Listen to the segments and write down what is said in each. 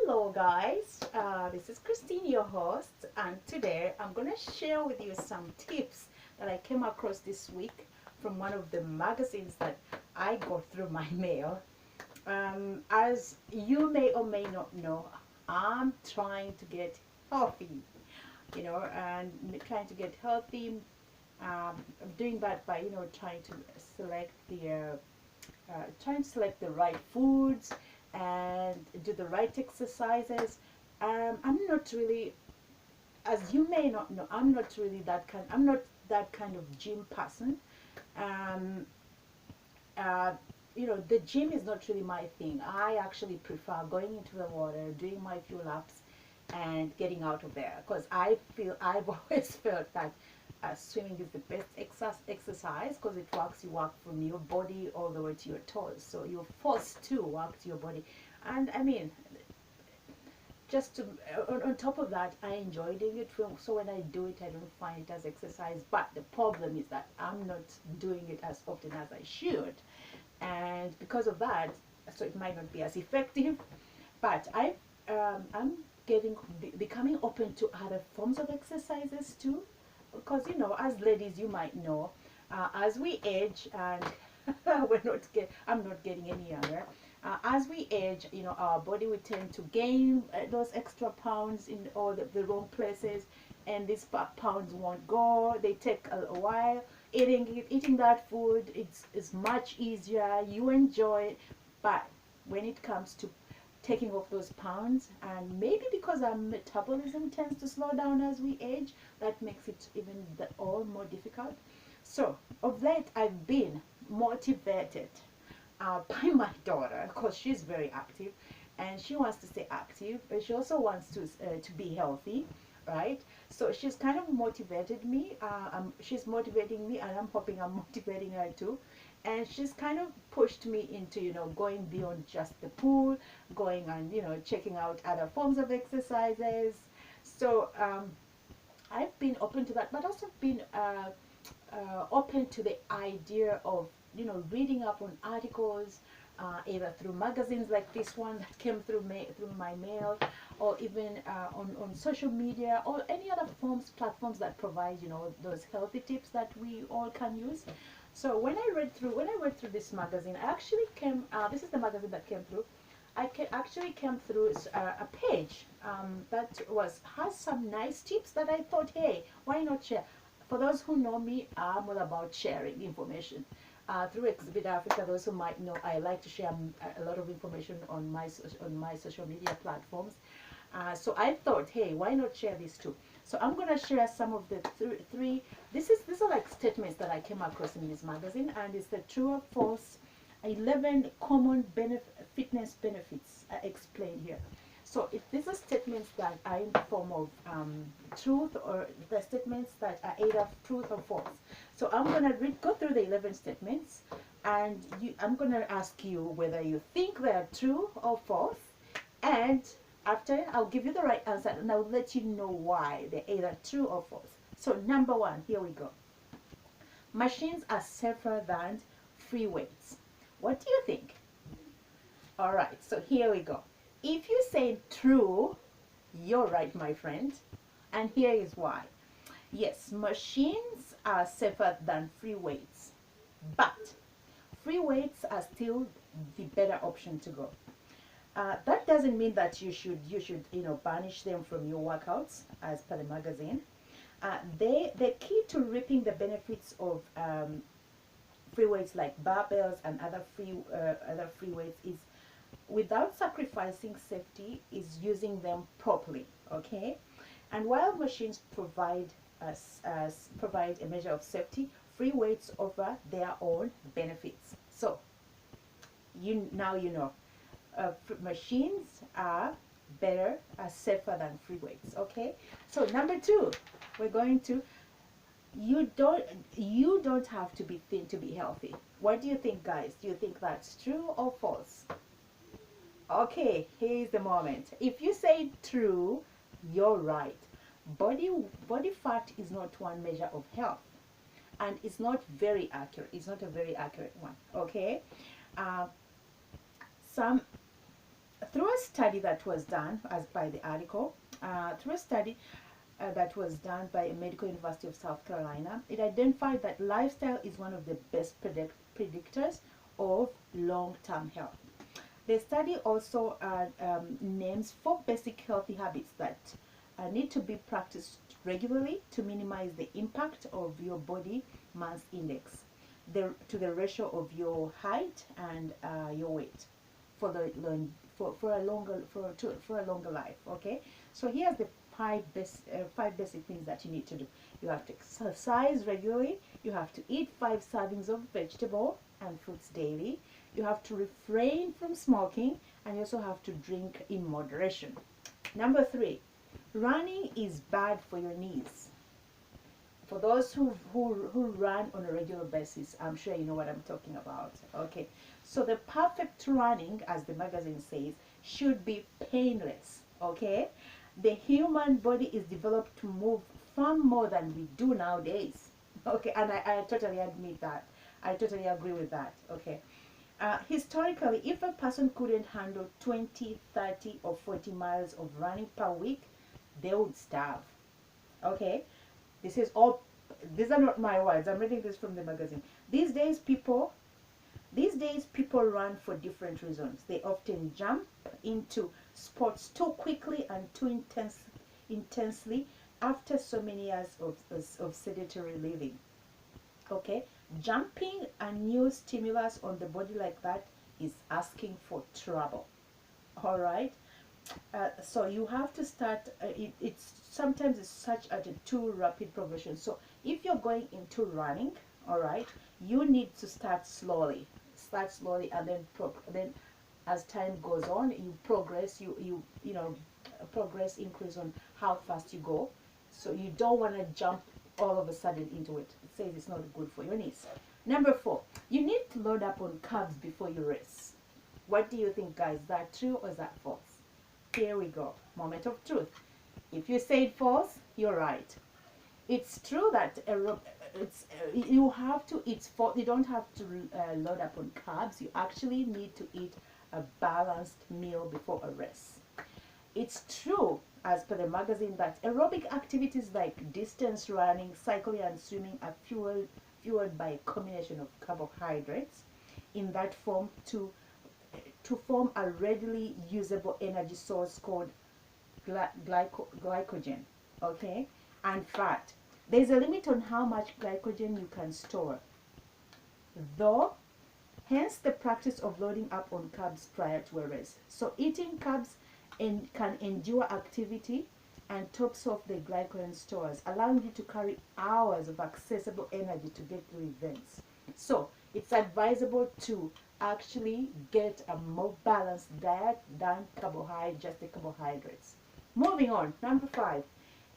Hello guys, this is Christine, your host, and today I'm going to share with you some tips that I came across this week from one of the magazines that I got through my mail. As you may or may not know, I'm trying to get healthy, and trying to get healthy. I'm doing that by, trying to select trying to select the right foods and do the right exercises. I'm not really, as you may not know, I'm not that kind of gym person. Um, uh, the gym is not really my thing. I actually prefer going into the water, doing my few laps, and getting out of there because I've always felt that swimming is the best exercise because you work from your body all the way to your toes, so you're forced to work to your body. And I mean, just to on top of that, I enjoy doing it. So when I do it, I don't find it as exercise. But the problem is that I'm not doing it as often as I should, and because of that, so it might not be as effective. But I'm becoming open to other forms of exercises too, because as ladies, you might know, as we age, and I'm not getting any younger. As we age, our body will tend to gain those extra pounds in all the wrong places, and these pounds won't go. They take a while. Eating that food, it's much easier. You enjoy it, but when it comes to taking off those pounds, and maybe because our metabolism tends to slow down as we age, that makes it even all more difficult. So of late, I've been motivated by my daughter because she's very active, and she wants to stay active, but she also wants to be healthy, right? So she's kind of motivated me. She's motivating me, and I'm hoping I'm motivating her too. And she's kind of pushed me into going beyond just the pool, going and checking out other forms of exercises. So I've been open to that, but also been open to the idea of reading up on articles, either through magazines like this one that came through my mail, or even on social media, or any other platforms that provide those healthy tips that we all can use. So when I read through this magazine, I actually came. This is the magazine that came through. Actually came through a page that has some nice tips that I thought, hey, why not share? For those who know me, I'm all about sharing information. Through Exhibit Africa, those who might know, I like to share a lot of information on my social media platforms. So I thought, hey, why not share this too? So I'm going to share some of the three. These are like statements that I came across in this magazine, and it's the true or false 11 common fitness benefits explained here. So if these are statements that are in the form of truth, or the statements that are either truth or false. So I'm going to go through the 11 statements, and I'm going to ask you whether you think they are true or false. And after, I'll give you the right answer, and I'll let you know why they're either true or false. So number one, here we go. Machines are safer than free weights. What do you think? All right, so here we go. If you say true, you're right, my friend. And here is why. Yes, machines are safer than free weights, but free weights are still the better option to go. That doesn't mean that you should banish them from your workouts, as per the magazine. The key to reaping the benefits of free weights like barbells and other free weights is, without sacrificing safety, is using them properly. Okay, and while machines provide a measure of safety, free weights offer their own benefits. So now you know, machines are safer than free weights. Okay, so number two, we're going to, you don't have to be thin to be healthy. What do you think, guys? Do you think that's true or false? Okay, here's the moment. If you say true, you're right. Body fat is not one measure of health, and it's not very accurate. It's not a very accurate one. Okay, some Through a study that was done, as by the article, through a study that was done by a medical university of South Carolina, it identified that lifestyle is one of the best predictors of long-term health. The study also names 4 basic healthy habits that need to be practiced regularly to minimize the impact of your body mass index to the ratio of your height and your weight for the for a longer for a longer life. Okay, so here's the five basic things that you need to do. You have to exercise regularly. You have to eat 5 servings of vegetable and fruits daily. You have to refrain from smoking, and you also have to drink in moderation. Number 3, running is bad for your knees. For those who run on a regular basis, I'm sure you know what I'm talking about. Okay, so the perfect running, as the magazine says, should be painless. Okay, the human body is developed to move far more than we do nowadays. Okay, and I totally admit that. I totally agree with that. Okay, historically, if a person couldn't handle 20, 30, or 40 miles of running per week, they would starve. Okay, this is all, these are not my words. I'm reading this from the magazine. These days people run for different reasons. They often jump into sports too quickly and too intensely after so many years of sedentary living. Okay, jumping a new stimulus on the body like that is asking for trouble. All right, so you have to start. It's sometimes it's such at a too rapid progression. So if you're going into running, all right, you need to start slowly. Start slowly, and then as time goes on, you progress. You know, progress increase on how fast you go. So you don't want to jump all of a sudden into it. It says it's not good for your knees. Number 4, you need to load up on carbs before you race. What do you think, guys? Is that true or is that false? Here we go. Moment of truth. If you say false, you're right. It's true that you have to eat. You don't have to load up on carbs. You actually need to eat a balanced meal before a race. It's true, as per the magazine, that aerobic activities like distance running, cycling, and swimming are fueled by a combination of carbohydrates in that form to form a readily usable energy source called glycogen, okay, and fat. There's a limit on how much glycogen you can store, though, hence the practice of loading up on carbs prior to a race. So eating carbs can endure activity and tops off the glycogen stores, allowing you to carry hours of accessible energy to get through events. So it's advisable to actually get a more balanced diet than just the carbohydrates. Moving on, number 5,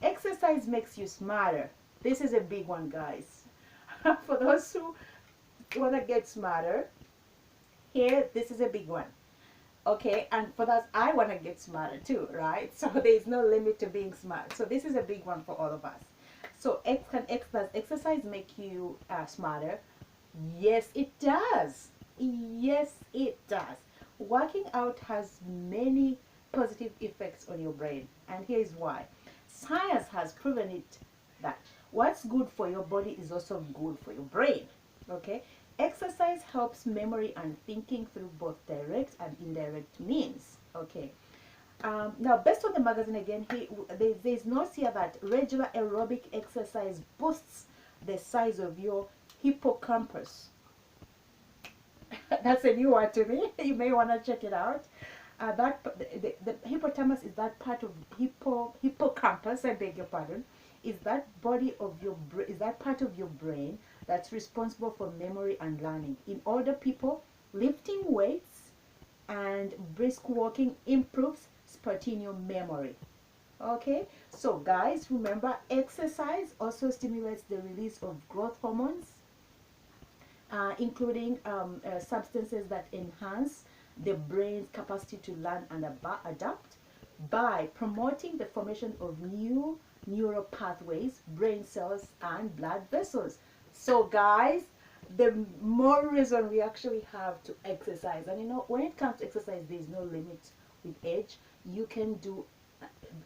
exercise makes you smarter. This is a big one, guys. For those who want to get smarter, here, this is a big one. Okay, and for that, I want to get smarter too, right? So there's no limit to being smart. So this is a big one for all of us. So does exercise make you smarter? Yes, it does. Yes, it does. Working out has many positive effects on your brain, and here's why. Science has proven it that what's good for your body is also good for your brain. Okay, exercise helps memory and thinking through both direct and indirect means. Okay, now based on the magazine again, there's notes here that regular aerobic exercise boosts the size of your hippocampus. That's a new word to me. You may want to check it out. The hippocampus is that part of hippocampus. I beg your pardon. Is that part of your brain that's responsible for memory and learning. In older people, lifting weights and brisk walking improves spontaneous memory. Okay, so guys, remember, exercise also stimulates the release of growth hormones, including substances that enhance the brain's capacity to learn and adapt by promoting the formation of new neural pathways, brain cells, and blood vessels. So guys, the more reason we actually have to exercise. And you know, when it comes to exercise, there is no limit with age. You can do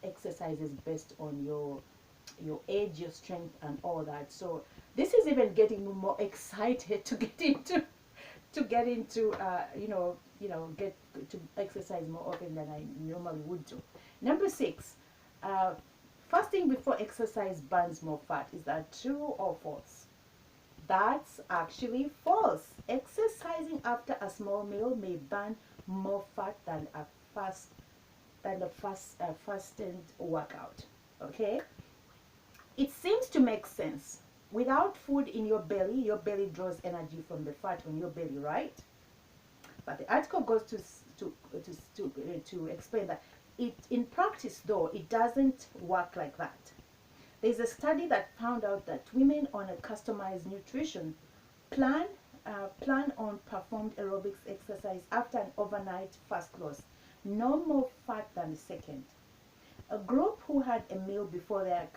exercises based on your age, your strength, and all that. So this is even getting me more excited to get into get to exercise more often than I normally would do. Number 6, uh, fasting before exercise burns more fat. Is that true or false? That's actually false. Exercising after a small meal may burn more fat than a fasted workout. Okay, it seems to make sense. Without food in your belly draws energy from the fat on your belly, right? But the article goes to explain that in practice, though, it doesn't work like that. There's a study that found out that women on a customized nutrition plan plan on performed aerobics exercise after an overnight fast loss no more fat than the second. A group who had a meal before their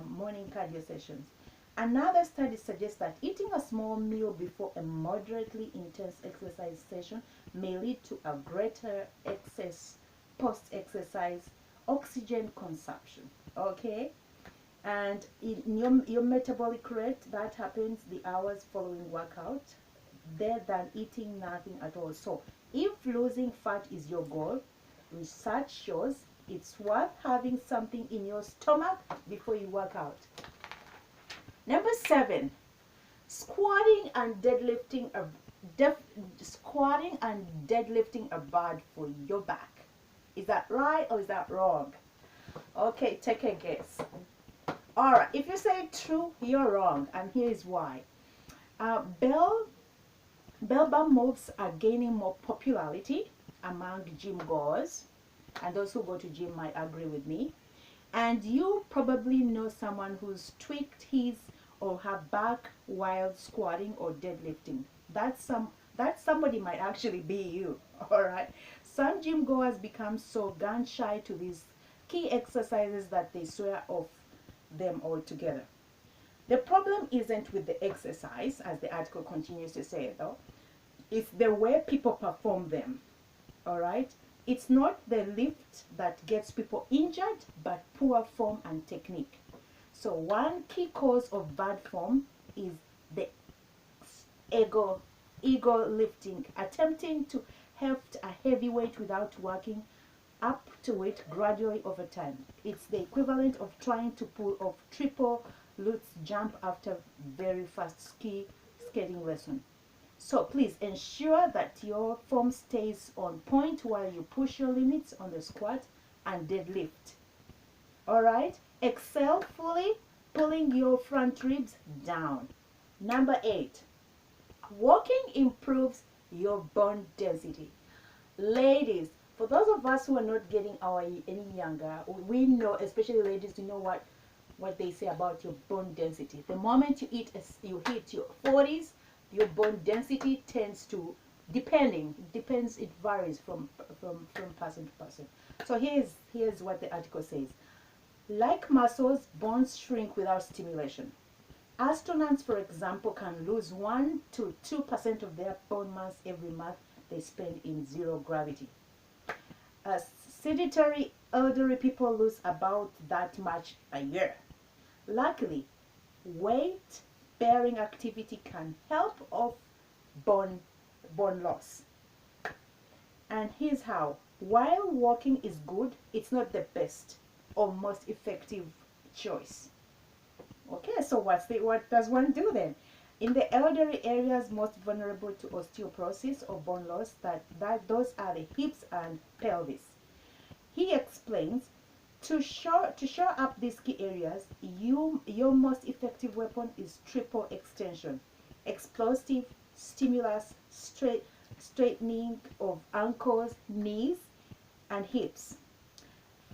morning cardio sessions. Another study suggests that eating a small meal before a moderately intense exercise session may lead to a greater excess post-exercise oxygen consumption. Okay, and in your metabolic rate that happens the hours following workout there than eating nothing at all. So if losing fat is your goal, research shows it's worth having something in your stomach before you work out. Number 7, squatting and deadlifting are squatting and deadlifting are bad for your back. Is that right or is that wrong? Okay, take a guess. All right, if you say true, you're wrong, and here's why. Bell bar moves are gaining more popularity among gym goers, and those who go to gym might agree with me. And you probably know someone who's tweaked his or her back while squatting or deadlifting. That somebody might actually be you. All right. Some gym goers become so gun shy to these key exercises that they swear off them altogether. The problem isn't with the exercise, as the article continues to say, though. It's the way people perform them. All right. It's not the lift that gets people injured, but poor form and technique. So one key cause of bad form is the ego lifting, attempting to heft a heavy weight without working up to it gradually over time. It's the equivalent of trying to pull off triple lutz jump after very fast skating lesson. So please ensure that your form stays on point while you push your limits on the squat and deadlift. Alright? Excel fully, pulling your front ribs down. Number 8, walking improves your bone density. Ladies, for those of us who are not getting any younger, we know, especially ladies, you know what they say about your bone density. The moment you hit your 40s, your bone density tends to, depends, it varies from person to person. So here's what the article says. Like muscles, bones shrink without stimulation. Astronauts, for example, can lose 1 to 2% of their bone mass every month they spend in zero gravity. Sedentary elderly people lose about that much a year. Luckily, weight-bearing activity can help off bone loss. And here's how. While walking is good, it's not the best or most effective choice. Okay, so what does one do then? In the elderly areas most vulnerable to osteoporosis or bone loss, those are the hips and pelvis. He explains, to shore up these key areas, your most effective weapon is triple extension, explosive stimulus, straightening of ankles, knees, and hips.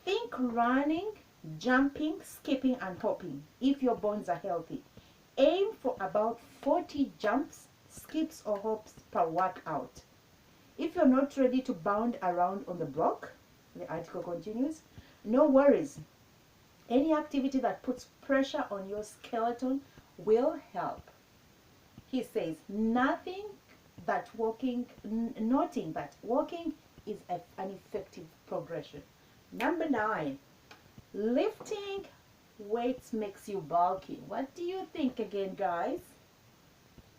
Think running, jumping, skipping, and hopping if your bones are healthy. Aim for about 40 jumps, skips, or hops per workout. If you're not ready to bound around on the block, the article continues, no worries. Any activity that puts pressure on your skeleton will help. He says, noting that walking is an effective progression. Number 9, lifting weights makes you bulky. What do you think again, guys?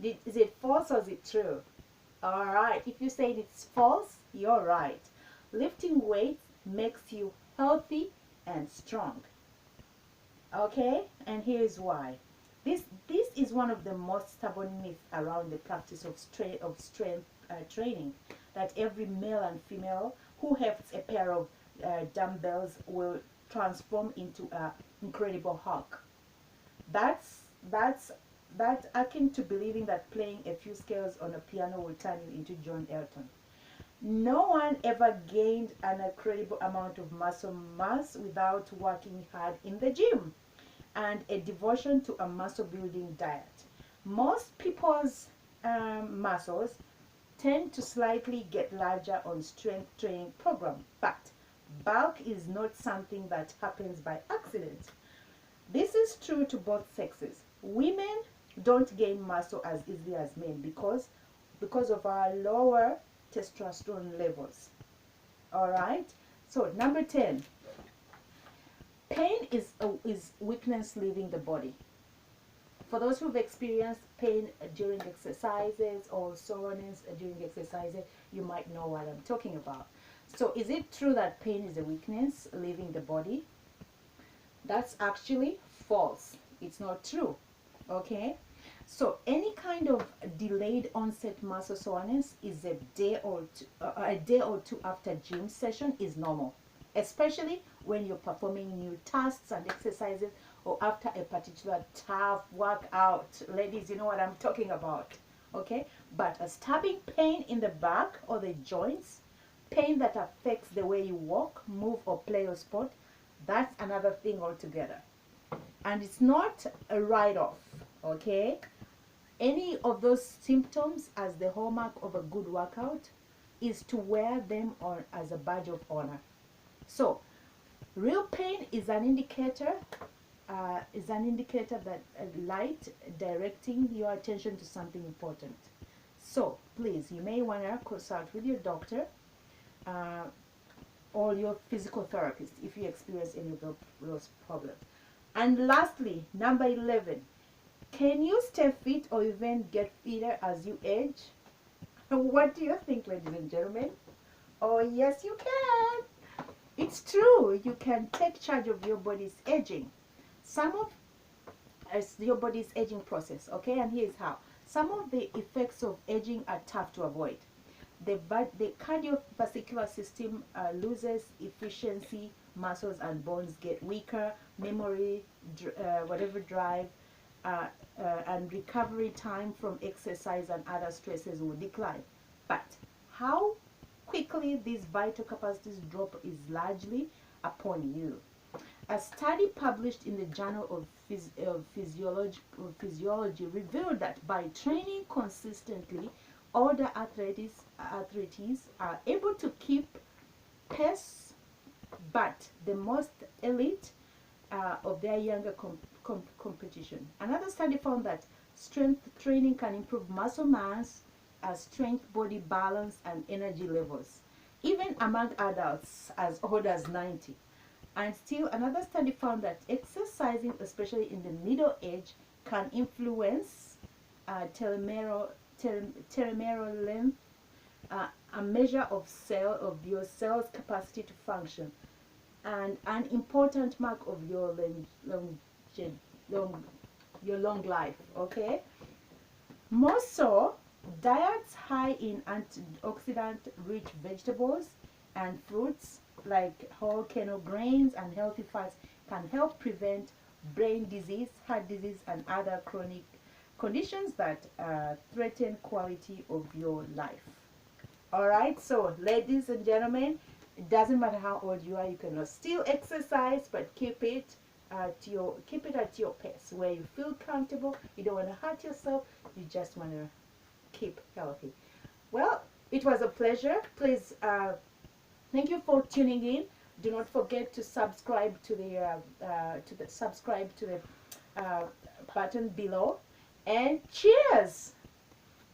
Is it false or is it true? All right, if you say it's false, you're right. Lifting weights makes you healthy and strong. Okay, and here's why. This is one of the most stubborn myths around the practice of strength training, that every male and female who hefts a pair of dumbbells will transform into an incredible Hulk. That's that akin to believing that playing a few scales on a piano will turn you into John Elton. No one ever gained an incredible amount of muscle mass without working hard in the gym and a devotion to a muscle building diet. Most people's muscles tend to slightly get larger on strength training program, but bulk is not something that happens by accident. This is true to both sexes. Women don't gain muscle as easily as men because of our lower testosterone levels. All right. So number 10, pain is weakness leaving the body. For those who've experienced pain during exercises or soreness during exercises, you might know what I'm talking about. So is it true that pain is a weakness leaving the body? That's actually false. It's not true. Okay? So any kind of delayed onset muscle soreness is a day or two after gym session is normal, especially when you're performing new tasks and exercises or after a particular tough workout. Ladies, you know what I'm talking about. Okay? But a stabbing pain in the back or the joints, pain that affects the way you walk, move, or play your sport, that's another thing altogether. And it's not a write-off. Okay? Any of those symptoms as the hallmark of a good workout is to wear them on as a badge of honor. So, real pain is an indicator that light directing your attention to something important. So, please, you may want to consult with your doctor or your physical therapist if you experience any of those problems. And lastly, number 11. Can you stay fit or even get fitter as you age? What do you think, ladies and gentlemen? Oh, yes, you can. It's true. You can take charge of your body's aging. Some of your body's aging process, okay? And here's how. Some of the effects of aging are tough to avoid. The cardiovascular system loses efficiency, muscles and bones get weaker, memory, drive, and recovery time from exercise and other stresses will decline. But how quickly these vital capacities drop is largely upon you. A study published in the Journal of Physiology revealed that by training consistently, older athletes are able to keep pace, but the most elite of their younger competition. Another study found that strength training can improve muscle mass, strength, body balance, and energy levels, even among adults as old as 90. And still, another study found that exercising, especially in the middle age, can influence telomere length, a measure of your cell's capacity to function, and an important mark of your long life. Okay. More so, diets high in antioxidant-rich vegetables and fruits like whole kernel grains and healthy fats can help prevent brain disease, heart disease, and other chronic conditions that threaten quality of your life. All right, so ladies and gentlemen, it doesn't matter how old you are, you can still exercise, but keep it at your pace where you feel comfortable. You don't want to hurt yourself. You just want to keep healthy. Well, it was a pleasure. Please, thank you for tuning in. Do not forget to subscribe to the button below. And cheers!